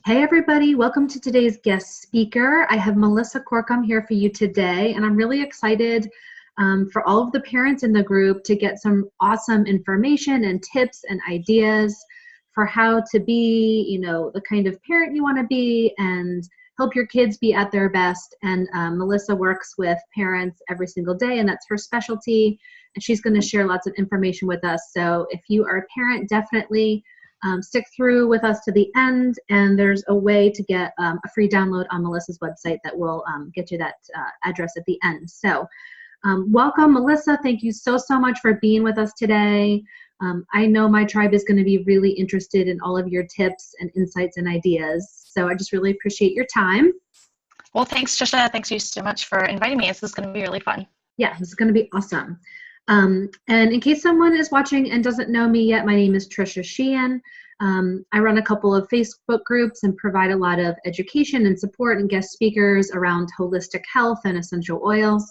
Hey everybody, welcome to today's guest speaker. I have Melissa Corkum here for you today, and I'm really excited for all of the parents in the group to get some awesome information and tips and ideas for how to be, the kind of parent you want to be and help your kids be at their best. And Melissa works with parents every single day, and that's her specialty, and she's going to share lots of information with us. So if you are a parent, definitely stick through with us to the end, and there's a way to get a free download on Melissa's website that will get you that address at the end. So welcome, Melissa. Thank you so much for being with us today. I know my tribe is going to be really interested in all of your tips and insights and ideas, so I just really appreciate your time. Well, thanks, Tricia. Thanks you so much for inviting me. This is going to be really fun. Yeah, this is going to be awesome. And in case someone is watching and doesn't know me yet, my name is Tricia Sheehan. I run a couple of Facebook groups and provide a lot of education and support and guest speakers around holistic health and essential oils.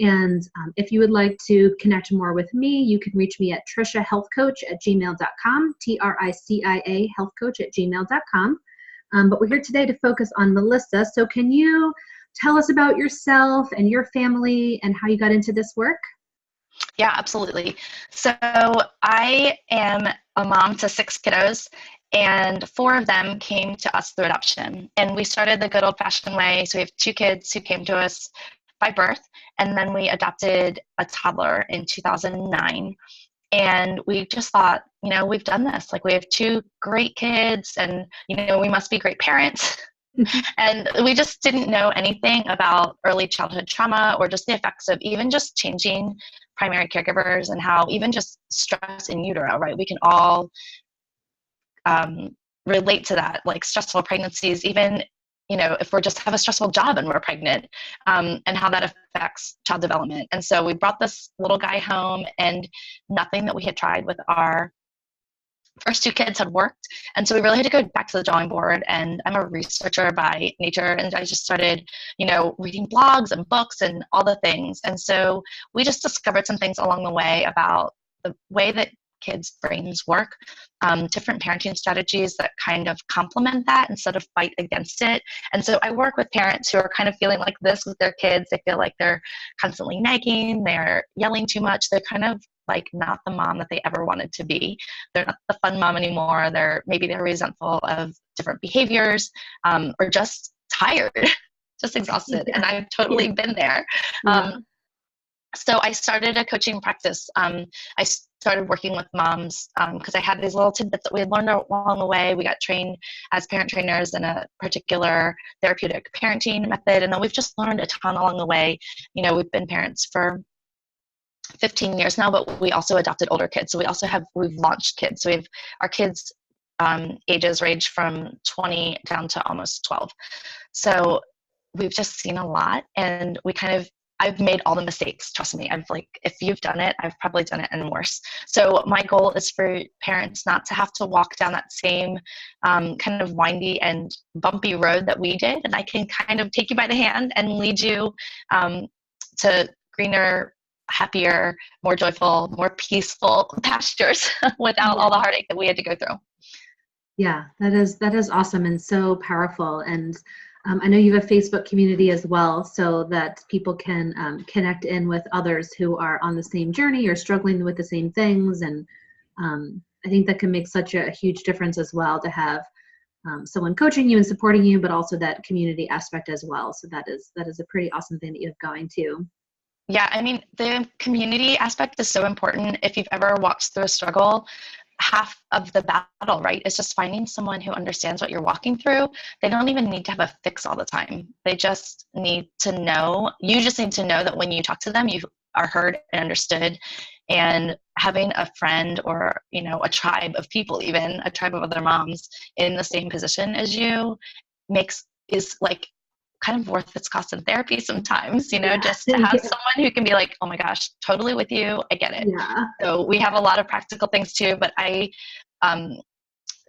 And if you would like to connect more with me, you can reach me at triciahealthcoach@gmail.com, TRICIA healthcoach@gmail.com. But we're here today to focus on Melissa. So can you tell us about yourself and your family and how you got into this work? Yeah, absolutely. So I am a mom to 6 kiddos, and 4 of them came to us through adoption. And we started the good old-fashioned way. So we have 2 kids who came to us by birth, and then we adopted a toddler in 2009. And we just thought, we've done this. Like, we have 2 great kids, and, we must be great parents. And we just didn't know anything about early childhood trauma or just the effects of even just changing primary caregivers and how even just stress in utero, right? We can all relate to that, like stressful pregnancies, even, if we just have a stressful job and we're pregnant, and how that affects child development. And so we brought this little guy home, and nothing that we had tried with our first 2 kids had worked. And so we really had to go back to the drawing board. And I'm a researcher by nature. And I just started, reading blogs and books and all the things. And so we just discovered some things along the way about the way that kids' brains work, different parenting strategies that kind of complement that instead of fight against it. And so I work with parents who are kind of feeling like this with their kids. They feel like they're constantly nagging, they're yelling too much, they're kind of like not the mom that they ever wanted to be. They're not the fun mom anymore. Maybe they're resentful of different behaviors, or just tired, just exhausted. Yeah. And I've totally been there. Yeah. So I started a coaching practice. I started working with moms because I had these little tidbits that we had learned along the way. We got trained as parent trainers in a particular therapeutic parenting method. And then we've just learned a ton along the way. We've been parents for 15 years now, but we also adopted older kids. So we've launched kids. So our kids ages range from 20 down to almost 12. So we've just seen a lot, and I've made all the mistakes. Trust me. If you've done it, I've probably done it and worse. So my goal is for parents not to have to walk down that same kind of windy and bumpy road that we did. And I can kind of take you by the hand and lead you to greener, happier, more joyful, more peaceful pastures without all the heartache that we had to go through. Yeah, that is awesome and so powerful. And I know you have a Facebook community as well, so that people can connect in with others who are on the same journey or struggling with the same things. And I think that can make such a huge difference as well, to have someone coaching you and supporting you, but also that community aspect as well. So that is a pretty awesome thing that you have going too. Yeah, I mean, the community aspect is so important. If you've ever walked through a struggle, half of the battle, right, is just finding someone who understands what you're walking through. They don't even need to have a fix all the time. They just need to know. You just need to know that when you talk to them, you are heard and understood. And having a friend or, a tribe of people, even a tribe of other moms in the same position as you is like kind of worth its cost in therapy sometimes, just to have someone who can be like, oh my gosh, totally with you. I get it. Yeah. So we have a lot of practical things too, but I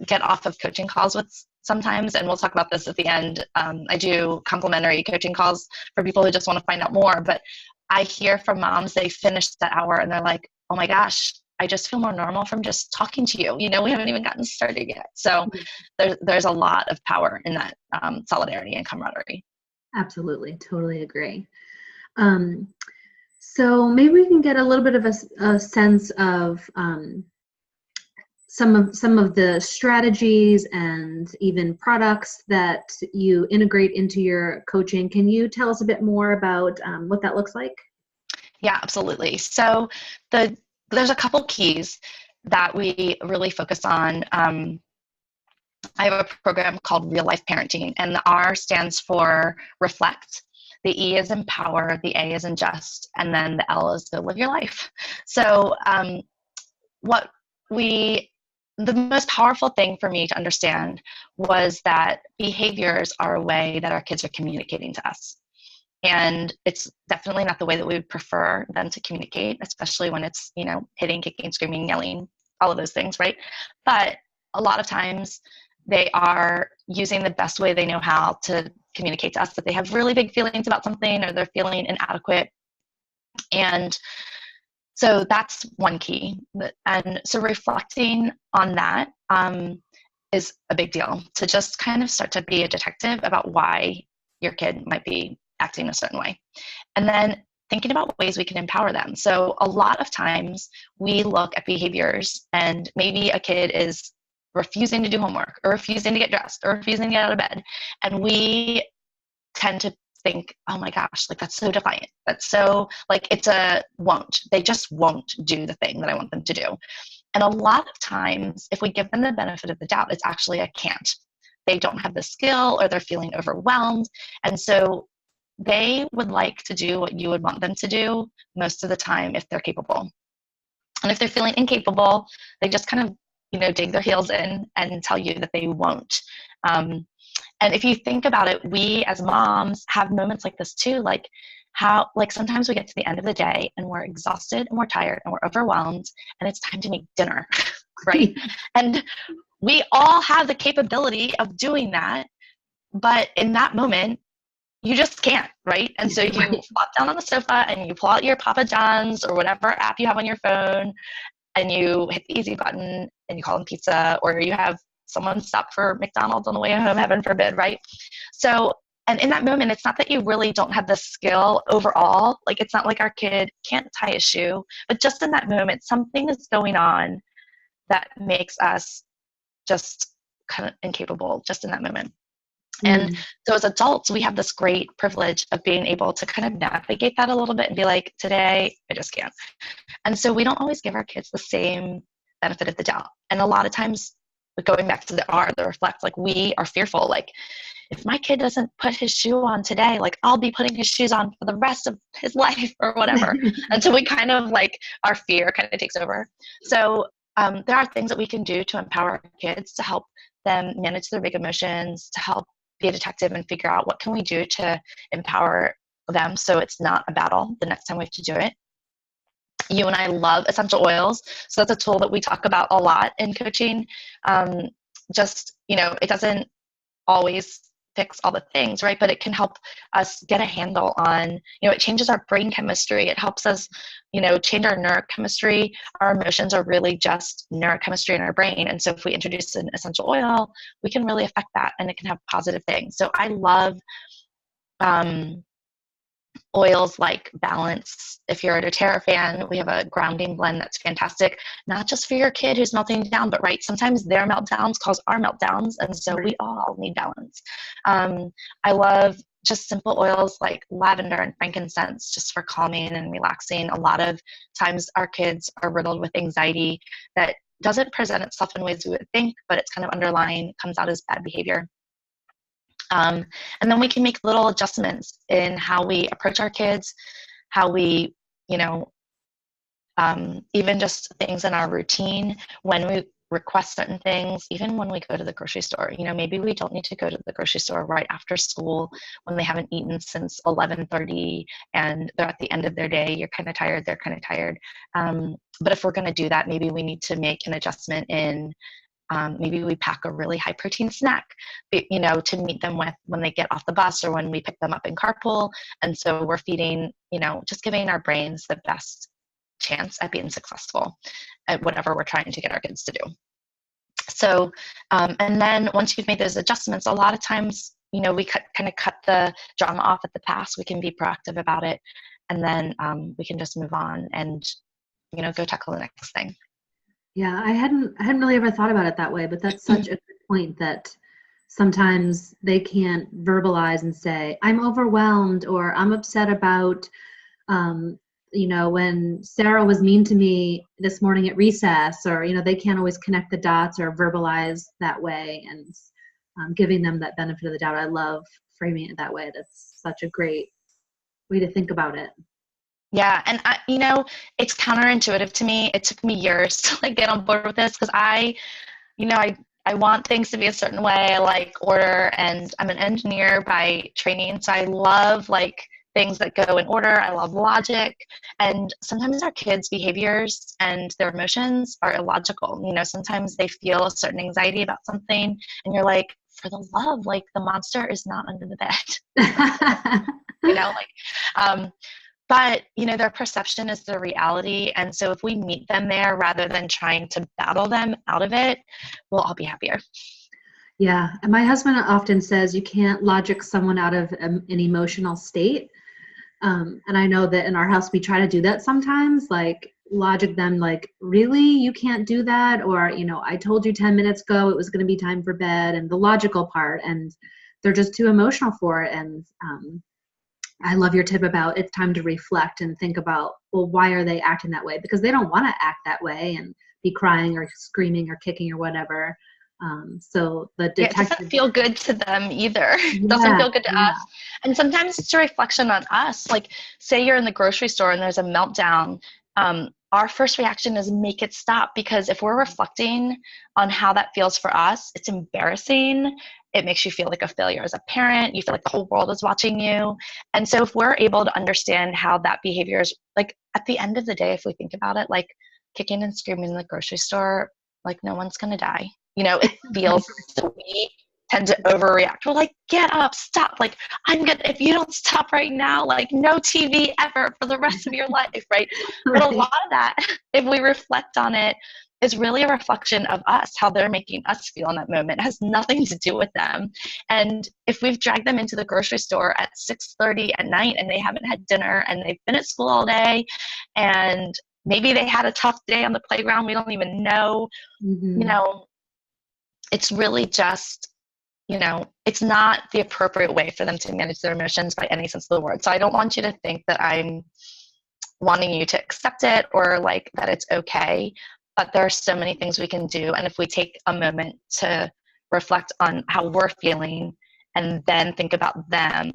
get off of coaching calls with sometimes, and we'll talk about this at the end. I do complimentary coaching calls for people who just want to find out more, but I hear from moms, they finish that hour and they're like, oh my gosh, I just feel more normal from just talking to you. You know, we haven't even gotten started yet. So there's a lot of power in that solidarity and camaraderie. Absolutely. Totally agree. So maybe we can get a little bit of a sense of some of the strategies and even products that you integrate into your coaching. Can you tell us a bit more about what that looks like? Yeah, absolutely. So there's a couple keys that we really focus on. I have a program called Real Life Parenting, and the R stands for reflect. The E is empower, the A is ingest, and then the L is to live your life. So the most powerful thing for me to understand was that behaviors are a way that our kids are communicating to us. And it's definitely not the way that we would prefer them to communicate, especially when it's, you know, hitting, kicking, screaming, yelling, all of those things, right? But a lot of times they are using the best way they know how to communicate to us that they have really big feelings about something or they're feeling inadequate. And so that's one key. And so reflecting on that is a big deal, to just kind of start to be a detective about why your kid might be acting a certain way. And then thinking about ways we can empower them. So a lot of times we look at behaviors and maybe a kid is refusing to do homework or refusing to get dressed or refusing to get out of bed. And we tend to think, oh my gosh, like that's so defiant. That's so like it's a won't. They just won't do the thing that I want them to do. And a lot of times, if we give them the benefit of the doubt, it's actually a can't. They don't have the skill or they're feeling overwhelmed. And so they would like to do what you would want them to do most of the time if they're capable. And if they're feeling incapable, they just kind of, you know, dig their heels in and tell you that they won't. And if you think about it, we as moms have moments like this too, like how, like sometimes we get to the end of the day and we're exhausted and we're tired and we're overwhelmed and it's time to make dinner, right? And we all have the capability of doing that, but in that moment, you just can't, right? And so you flop down on the sofa and you pull out your Papa John's or whatever app you have on your phone and you hit the easy button and you call them pizza, or you have someone stop for McDonald's on the way home, heaven forbid, right? So, and in that moment, it's not that you really don't have the skill overall. Like, it's not like our kid can't tie a shoe, but just in that moment, something is going on that makes us just kind of incapable just in that moment. And so as adults, we have this great privilege of being able to kind of navigate that a little bit and be like, today, I just can't. And so we don't always give our kids the same benefit of the doubt. And a lot of times, going back to the R, the reflect, like we are fearful, like if my kid doesn't put his shoe on today, like I'll be putting his shoes on for the rest of his life or whatever. Until we kind of like, our fear kind of takes over. So there are things that we can do to empower our kids to help them manage their big emotions, to help be a detective and figure out what can we do to empower them so it's not a battle the next time we have to do it. You and I love essential oils. So that's a tool that we talk about a lot in coaching. Just, you know, it doesn't always fix all the things, right? But it can help us get a handle on, you know, it changes our brain chemistry. It helps us, you know, change our neurochemistry. Our emotions are really just neurochemistry in our brain. And so if we introduce an essential oil, we can really affect that and it can have positive things. So I love oils like Balance. If you're a doTERRA fan, we have a grounding blend that's fantastic, not just for your kid who's melting down, but right, sometimes their meltdowns cause our meltdowns, and so we all need balance. I love just simple oils like lavender and frankincense just for calming and relaxing. A lot of times our kids are riddled with anxiety that doesn't present itself in ways we would think, but it's kind of underlying, comes out as bad behavior. And then we can make little adjustments in how we approach our kids, how we, you know, even just things in our routine when we request certain things, even when we go to the grocery store. You know, maybe we don't need to go to the grocery store right after school when they haven't eaten since 11:30 and they're at the end of their day. You're kind of tired, they're kind of tired. But if we're going to do that, maybe we need to make an adjustment in maybe we pack a really high protein snack, you know, to meet them with when they get off the bus or when we pick them up in carpool. And so we're feeding, you know, just giving our brains the best chance at being successful at whatever we're trying to get our kids to do. So, and then once you've made those adjustments, a lot of times, we kind of cut the drama off at the pass. We can be proactive about it, and then we can just move on and, go tackle the next thing. Yeah, I hadn't really ever thought about it that way, but that's such a good point, that sometimes they can't verbalize and say, I'm overwhelmed, or I'm upset about, when Sarah was mean to me this morning at recess, or, they can't always connect the dots or verbalize that way, and giving them that benefit of the doubt. I love framing it that way. That's such a great way to think about it. Yeah. And it's counterintuitive to me. It took me years to get on board with this, because I want things to be a certain way. I like order, and I'm an engineer by training. So I love things that go in order. I love logic. And sometimes our kids' behaviors and their emotions are illogical. Sometimes they feel a certain anxiety about something, and you're like, for the love, the monster is not under the bed. But, their perception is their reality. And so if we meet them there rather than trying to battle them out of it, we'll all be happier. Yeah. And my husband often says you can't logic someone out of an emotional state. And I know that in our house, we try to do that sometimes, logic them, really, you can't do that? Or, I told you 10 minutes ago it was going to be time for bed, and the logical part, and they're just too emotional for it. And I love your tip about it's time to reflect and think about, well, why are they acting that way? Because they don't want to act that way and be crying or screaming or kicking or whatever. So the detective, it doesn't feel good to them either. It doesn't feel good to us. And sometimes it's a reflection on us. Say you're in the grocery store and there's a meltdown. Our first reaction is make it stop, because if we're reflecting on how that feels for us, it's embarrassing. It makes you feel like a failure as a parent. You feel like the whole world is watching you. And so if we're able to understand how that behavior is, at the end of the day, if we think about it, kicking and screaming in the grocery store, no one's going to die. It feels so we tend to overreact. We're like, get up, stop. If you don't stop right now, no TV ever for the rest of your life, right? But a lot of that, if we reflect on it, is really a reflection of us, how they're making us feel in that moment. It has nothing to do with them. And if we've dragged them into the grocery store at 6:30 at night and they haven't had dinner and they've been at school all day, and maybe they had a tough day on the playground, we don't even know, it's really just, it's not the appropriate way for them to manage their emotions by any sense of the word. So I don't want you to think that I'm wanting you to accept it or that it's okay. But there are so many things we can do. And if we take a moment to reflect on how we're feeling and then think about them,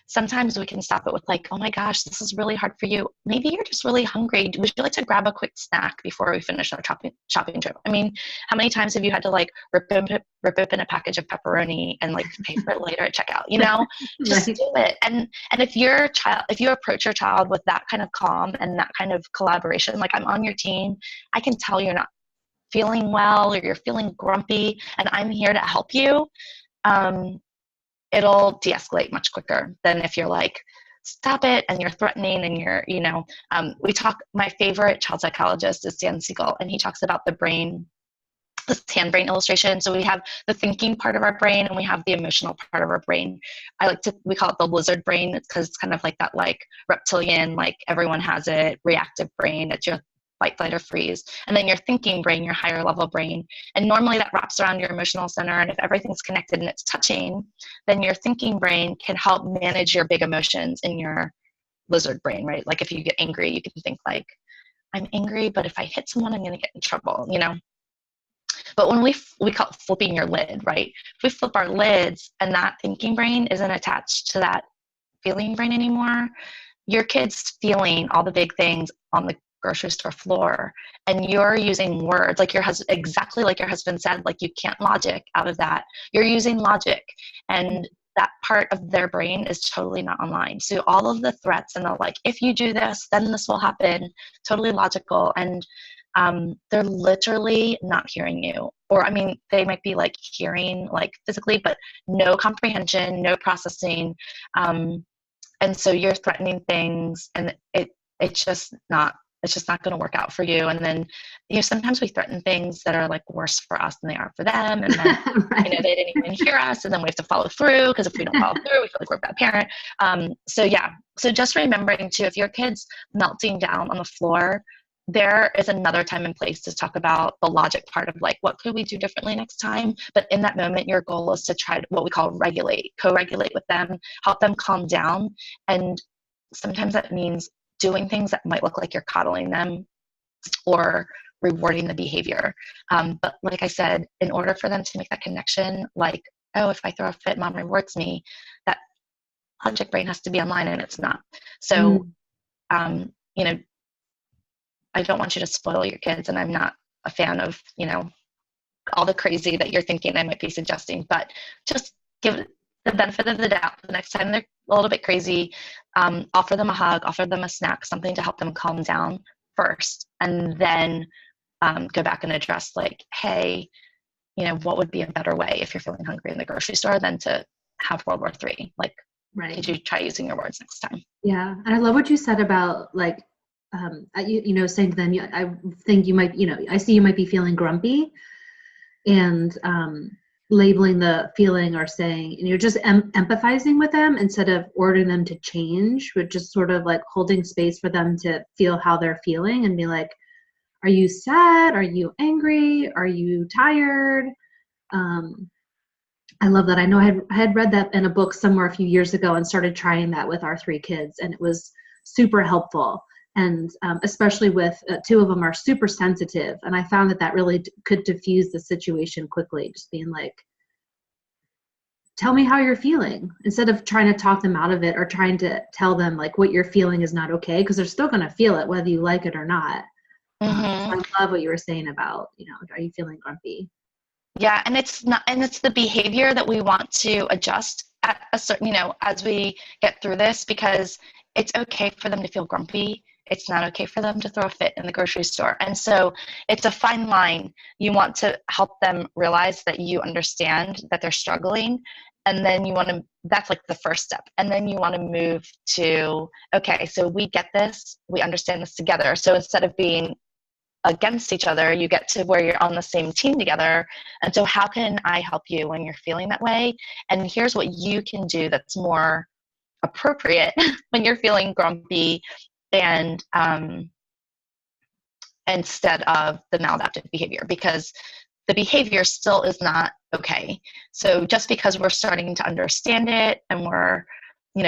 sometimes we can stop it with oh my gosh, this is really hard for you. Maybe you're just really hungry. Would you like to grab a quick snack before we finish our shopping trip? I mean, how many times have you had to rip open a package of pepperoni and pay for it later at checkout? Just do it. And if you approach your child with that kind of calm and that kind of collaboration, I'm on your team, I can tell you're not feeling well or you're feeling grumpy and I'm here to help you. It'll de-escalate much quicker than if you're stop it and you're threatening and you're, my favorite child psychologist is Dan Siegel, and he talks about the brain, this hand brain illustration. So we have the thinking part of our brain and we have the emotional part of our brain. We call it the lizard brain. It's because it's kind of that reptilian, everyone has it, reactive brain. It's your fight, flight, or freeze. And then your thinking brain, your higher level brain. And normally that wraps around your emotional center. And if everything's connected and it's touching, then your thinking brain can help manage your big emotions in your lizard brain, right? If you get angry, you can think I'm angry, but if I hit someone, I'm going to get in trouble, But when we call it flipping your lid, right? If we flip our lids and that thinking brain isn't attached to that feeling brain anymore, your kid's feeling all the big things on the grocery store floor, and you're using words exactly like your husband said, you can't logic out of that. You're using logic, and that part of their brain is totally not online. So all of the threats and the if you do this, then this will happen, totally logical, and they're literally not hearing you. Or they might be hearing physically, but no comprehension, no processing, and so you're threatening things, and it's just not it's just not going to work out for you. And then, sometimes we threaten things that are like worse for us than they are for them. And then, Right. they didn't even hear us. And then we have to follow through, because if we don't follow through, we feel like we're a bad parent. So just remembering too, if your kid's melting down on the floor, there is another time and place to talk about the logic part of like, what could we do differently next time? But in that moment, your goal is to try what we call co-regulate with them, help them calm down. And sometimes that means doing things that might look like you're coddling them or rewarding the behavior. But like I said, in order for them to make that connection, like, oh, if I throw a fit, mom rewards me, that logic brain has to be online, and it's not. So, I don't want you to spoil your kids, and I'm not a fan of, all the crazy that you're thinking I might be suggesting, but just give the benefit of the doubt. The next time they're a little bit crazy, offer them a hug, offer them a snack, something to help them calm down first, and then go back and address like, hey, what would be a better way if you're feeling hungry in the grocery store than to have World War III? Like, Right. Could you try using your words next time? Yeah. And I love what you said about like, saying to them, I think you might, I see you might be feeling grumpy, and labeling the feeling or saying, and you're just empathizing with them instead of ordering them to change, but just sort of like holding space for them to feel how they're feeling and be like, are you sad? Are you angry? Are you tired? I love that. I know I had read that in a book somewhere a few years ago and started trying that with our 3 kids, and it was super helpful. And especially with 2 of them are super sensitive, and I found that really could diffuse the situation quickly, just being like, tell me how you're feeling, instead of trying to talk them out of it or trying to tell them like what you're feeling is not okay, because they're still going to feel it whether you like it or not. So I love what you were saying about, are you feeling grumpy? Yeah, and it's the behavior that we want to adjust at a certain, as we get through this, because it's okay for them to feel grumpy. It's not okay for them to throw a fit in the grocery store. And so it's a fine line. You want to help them realize that you understand that they're struggling. And then that's like the first step. And then you want to move to, okay, so we get this, we understand this together. So instead of being against each other, you get to where you're on the same team together. And so how can I help you when you're feeling that way? And here's what you can do that's more appropriate when you're feeling grumpy, and instead of the maladaptive behavior, because the behavior still is not okay. So just because we're starting to understand it and we're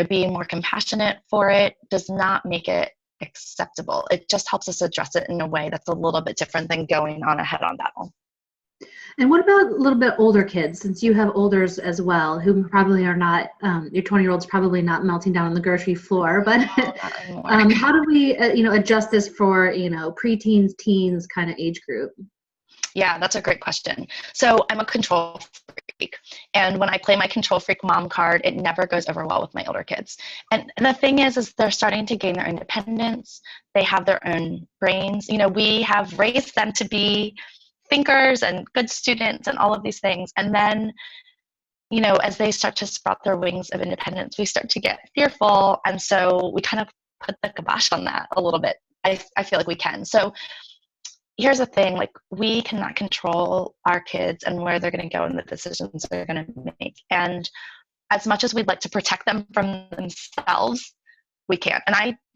being more compassionate for it does not make it acceptable. It just helps us address it in a way that's a little bit different than going on a head-on battle. And what about a little bit older kids, since you have olders as well, who probably are not, your 20-year-old's probably not melting down on the grocery floor, but how do we, adjust this for, preteens, teens kind of age group? Yeah, that's a great question. So I'm a control freak. And when I play my control freak mom card, it never goes over well with my older kids. And the thing is they're starting to gain their independence. They have their own brains. We have raised them to be thinkers and good students and all of these things. And then, as they start to sprout their wings of independence, we start to get fearful. And so we kind of put the kibosh on that a little bit. I feel like we can. So here's the thing, like, we cannot control our kids and where they're going to go and the decisions they're going to make. And as much as we'd like to protect them from themselves, we can't.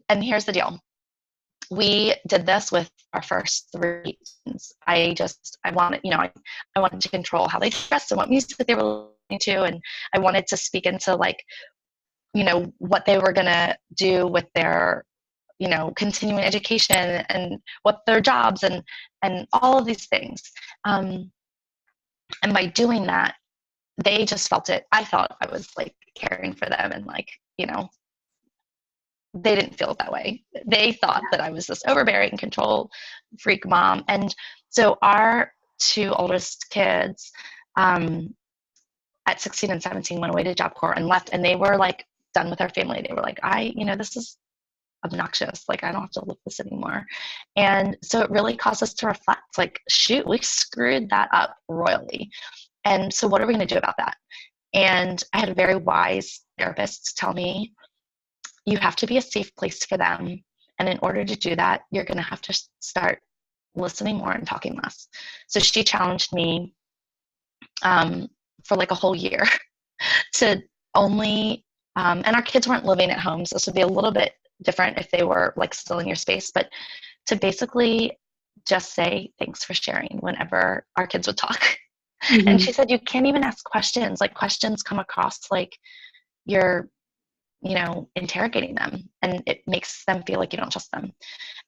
And here's the deal. We did this with our first 3 students. I wanted, I wanted to control how they dressed and what music they were listening to. And I wanted to speak into what they were going to do with their, continuing education and what their jobs and all of these things. And by doing that, they just felt it. I thought I was like caring for them, and they didn't feel it that way. They thought that I was this overbearing control freak mom. And so our 2 oldest kids at 16 and 17 went away to Job Corps and left, and they were like done with our family. They were like, this is obnoxious. Like, I don't have to live this anymore. And so it really caused us to reflect, like, shoot, we screwed that up royally. And so what are we going to do about that? And I had a very wise therapist tell me, you have to be a safe place for them. And in order to do that, you're going to have to start listening more and talking less. So she challenged me for like a whole year to only, and our kids weren't living at home, so this would be a little bit different if they were like still in your space, but to basically just say thanks for sharing whenever our kids would talk. Mm-hmm. And she said, you can't even ask questions. Like questions come across like you're, interrogating them, and it makes them feel like you don't trust them.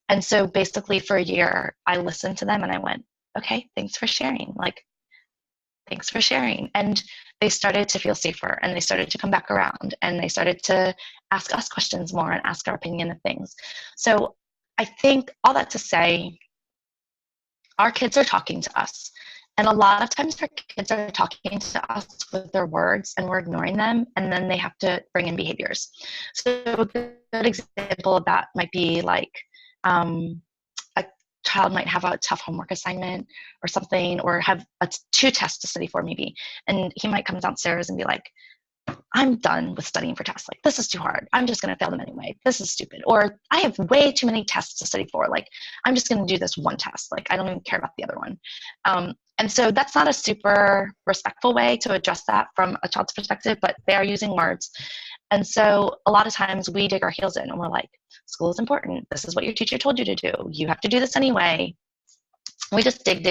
And so basically for a year, I listened to them and I went, okay, thanks for sharing. Like, thanks for sharing. And they started to feel safer, and they started to come back around, and they started to ask us questions more and ask our opinion of things. So I think all that to say, our kids are talking to us. And a lot of times our kids are talking to us with their words and we're ignoring them, and then they have to bring in behaviors. So a good example of that might be like a child might have a tough homework assignment or something, or have two tests to study for maybe. And he might come downstairs and be like, I'm done with studying for tests. Like, this is too hard. I'm just going to fail them anyway. This is stupid. Or I have way too many tests to study for. Like, I'm just going to do this one test. Like, I don't even care about the other one. And so that's not a super respectful way to address that from a child's perspective, but they are using words. And so a lot of times we dig our heels in and we're like, school is important. This is what your teacher told you to do. You have to do this anyway. We just dig.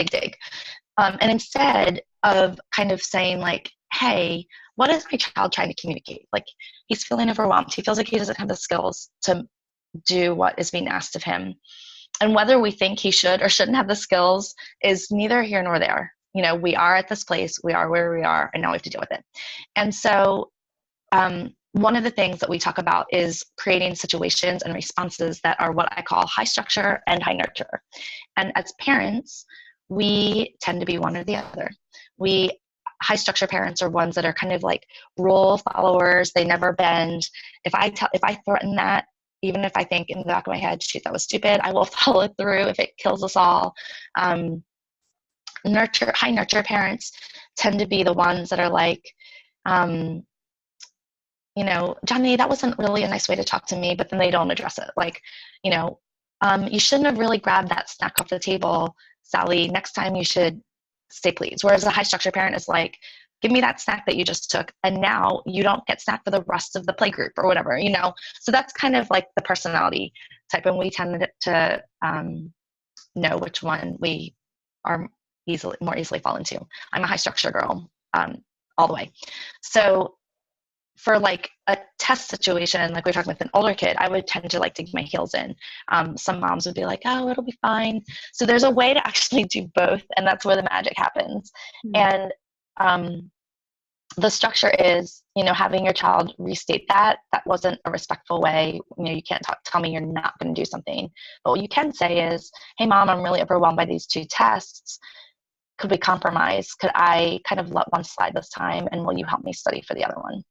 And instead of kind of saying like, hey, what is my child trying to communicate? Like, he's feeling overwhelmed. He feels like he doesn't have the skills to do what is being asked of him. And whether we think he should or shouldn't have the skills is neither here nor there. We are at this place, we are where we are, and now we have to deal with it. And so one of the things that we talk about is creating situations and responses that are what I call high structure and high nurture. And as parents, we tend to be one or the other. High structure parents are ones that are kind of like rule followers. They never bend. If I threaten that, even if I think in the back of my head, shoot, that was stupid, I will follow it through if it kills us all. High nurture parents tend to be the ones that are like, Johnny, that wasn't really a nice way to talk to me, but then they don't address it. Like, you shouldn't have really grabbed that snack off the table, Sally. Next time you should say please. Whereas a high structure parent is like, give me that snack that you just took, and now you don't get snack for the rest of the play group or whatever, So that's kind of like the personality type, and we tend to know which one we are more easily fall into. I'm a high structure girl, all the way. So for like a test situation, like we're talking with an older kid, I would tend to like dig my heels in. Some moms would be like, oh, it'll be fine. So there's a way to actually do both, and that's where the magic happens. Mm-hmm. And the structure is, having your child restate that wasn't a respectful way. You can't tell me you're not going to do something. But what you can say is, hey, Mom, I'm really overwhelmed by these two tests. Could we compromise? Could I kind of let one slide this time, and will you help me study for the other one?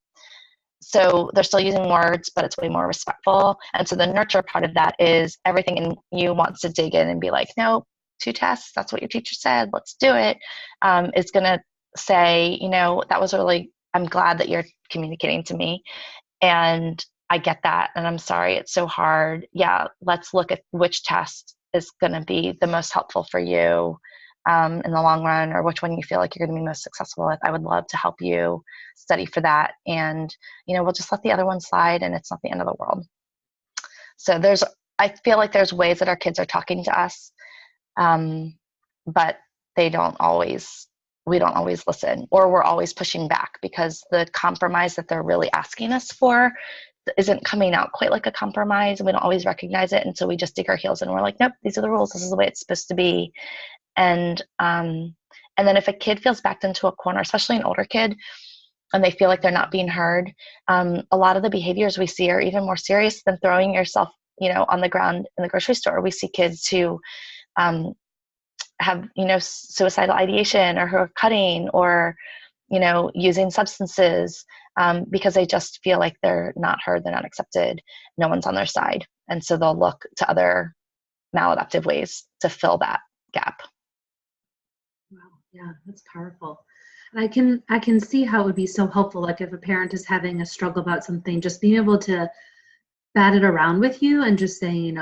So they're still using words, but it's way more respectful. And so the nurture part of that is everything in you wants to dig in and be like, no, 2 tests, that's what your teacher said, let's do it. It's going to say, that was really, I'm glad that you're communicating to me. And I get that. And I'm sorry, it's so hard. Yeah, let's look at which test is going to be the most helpful for you in the long run, or which one you feel like you're going to be most successful with. I would love to help you study for that. And, we'll just let the other one slide, and it's not the end of the world. So I feel like there's ways that our kids are talking to us, but we don't always listen, or we're always pushing back because the compromise that they're really asking us for isn't coming out quite like a compromise, and we don't always recognize it. And so we just dig our heels in, and we're like, nope, these are the rules. This is the way it's supposed to be. And then if a kid feels backed into a corner, especially an older kid, and they feel like they're not being heard, a lot of the behaviors we see are even more serious than throwing yourself, on the ground in the grocery store. We see kids who have, suicidal ideation, or who are cutting, or, using substances, because they just feel like they're not heard, they're not accepted, no one's on their side. And so they'll look to other maladaptive ways to fill that gap. Wow, yeah, that's powerful. And I can see how it would be so helpful, like if a parent is having a struggle about something, just being able to bat it around with you and just saying,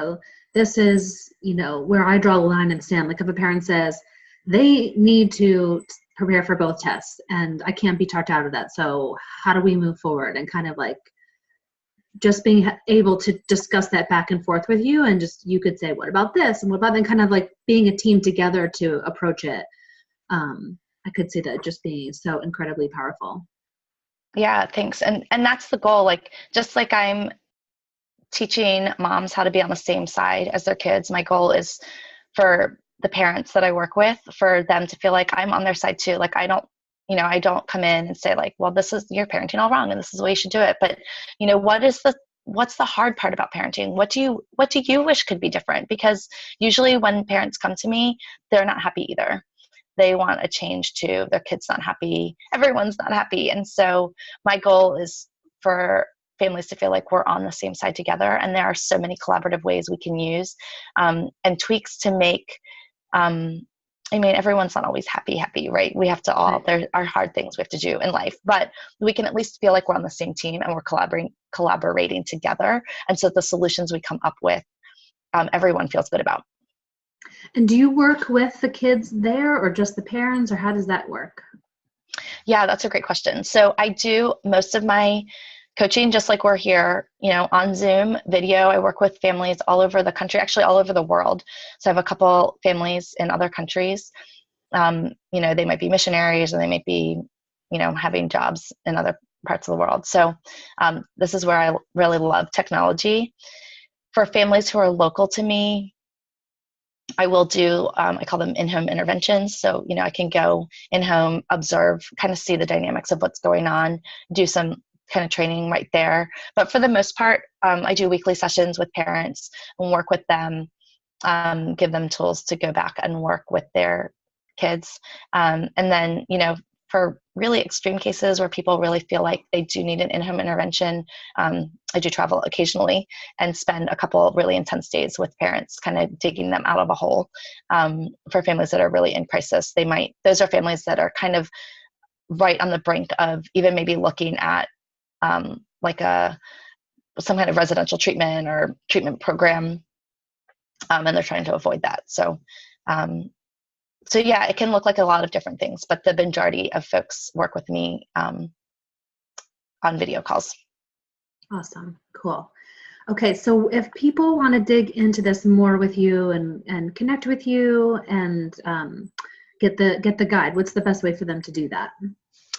this is, where I draw the line and stand. Like if a parent says they need to prepare for both tests and I can't be talked out of that. So how do we move forward? And kind of like just being able to discuss that back and forth with you, and just, you could say, what about this? And what about then, kind of like being a team together to approach it. I could see that just being so incredibly powerful. Yeah, thanks. And that's the goal. Like, just like I'm teaching moms how to be on the same side as their kids, my goal is for the parents that I work with, for them to feel like I'm on their side too. Like I don't come in and say like, well, this is, you're parenting all wrong and this is the way you should do it. But what's the hard part about parenting? What do you wish could be different? Because usually when parents come to me, they're not happy either. They want a change too. Their kid's not happy. Everyone's not happy. And so my goal is for families to feel like we're on the same side together. And there are so many collaborative ways we can use and tweaks to make, everyone's not always happy, right? We have to there are hard things we have to do in life, but we can at least feel like we're on the same team and we're collaborating together. And so the solutions we come up with, everyone feels good about. And do you work with the kids there or just the parents, or how does that work? Yeah, that's a great question. So I do most of my coaching just like we're here, on Zoom video. I work with families all over the country, actually all over the world. So I have a couple families in other countries. They might be missionaries, or they might be, having jobs in other parts of the world. So this is where I really love technology. For families who are local to me, I will do, I call them in-home interventions. So, I can go in-home, observe, kind of see the dynamics of what's going on, do some kind of training right there. But for the most part, I do weekly sessions with parents and work with them, give them tools to go back and work with their kids. And then, for really extreme cases where people really feel like they do need an in-home intervention, I do travel occasionally and spend a couple of really intense days with parents, kind of digging them out of a hole. For families that are really in crisis, those are families that are kind of right on the brink of even maybe looking at some kind of residential treatment or treatment program, and they're trying to avoid that. So yeah, it can look like a lot of different things, but the majority of folks work with me on video calls. Awesome. Cool. Okay. So if people want to dig into this more with you and connect with you and get the guide, what's the best way for them to do that?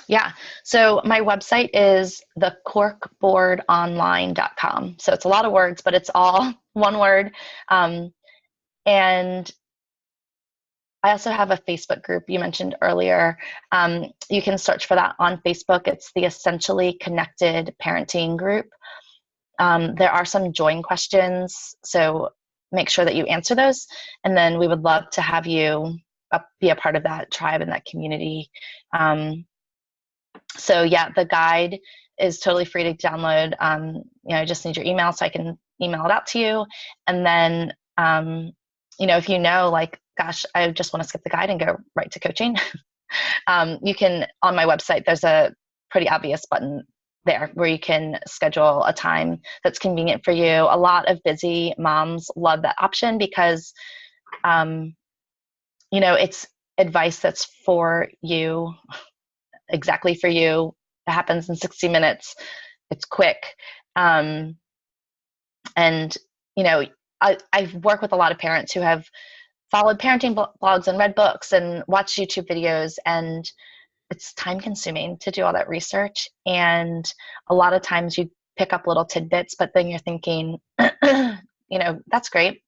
Yeah. So my website is thecorkboardonline.com. So it's a lot of words, but it's all one word. And I also have a Facebook group you mentioned earlier. You can search for that on Facebook. It's the Essentially Connected Parenting Group. There are some join questions, so make sure that you answer those. And then we would love to have you be a part of that tribe and that community. So yeah, the guide is totally free to download. I just need your email so I can email it out to you. And then, if like, gosh, I just want to skip the guide and go right to coaching. You can, on my website, there's a pretty obvious button there where you can schedule a time that's convenient for you. A lot of busy moms love that option because, it's advice that's for you, exactly for you. It happens in 60 minutes. It's quick. I work with a lot of parents who have followed parenting blogs and read books and watched YouTube videos, and it's time consuming to do all that research. And a lot of times you pick up little tidbits, but then you're thinking, that's great.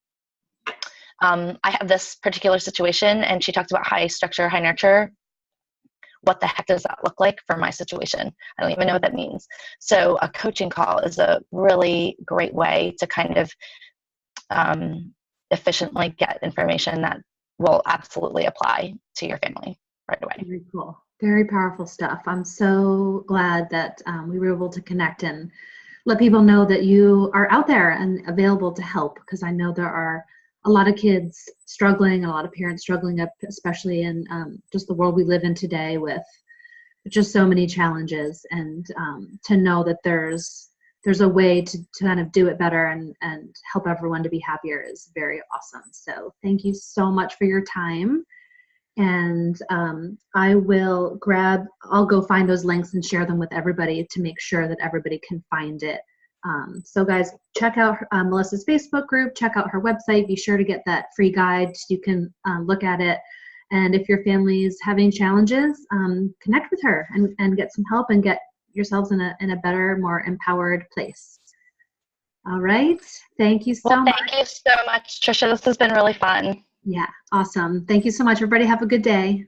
I have this particular situation, and she talked about high structure, high nurture. What the heck does that look like for my situation? I don't even know what that means. So a coaching call is a really great way to kind of efficiently get information that will absolutely apply to your family right away. Very cool. Very powerful stuff. I'm so glad that we were able to connect and let people know that you are out there and available to help, because I know there are a lot of kids struggling, a lot of parents struggling, especially in just the world we live in today with just so many challenges. And to know that there's there's a way to kind of do it better and help everyone to be happier is very awesome. So thank you so much for your time. And I'll go find those links and share them with everybody to make sure that everybody can find it. So guys, check out Melissa's Facebook group, check out her website, be sure to get that free guide so you can look at it. And if your family's having challenges, connect with her and get some help and get yourselves in a better, more empowered place. All right. Thank you so much. Thank you so much, Tricia. This has been really fun. Yeah, awesome. Thank you so much. Everybody have a good day.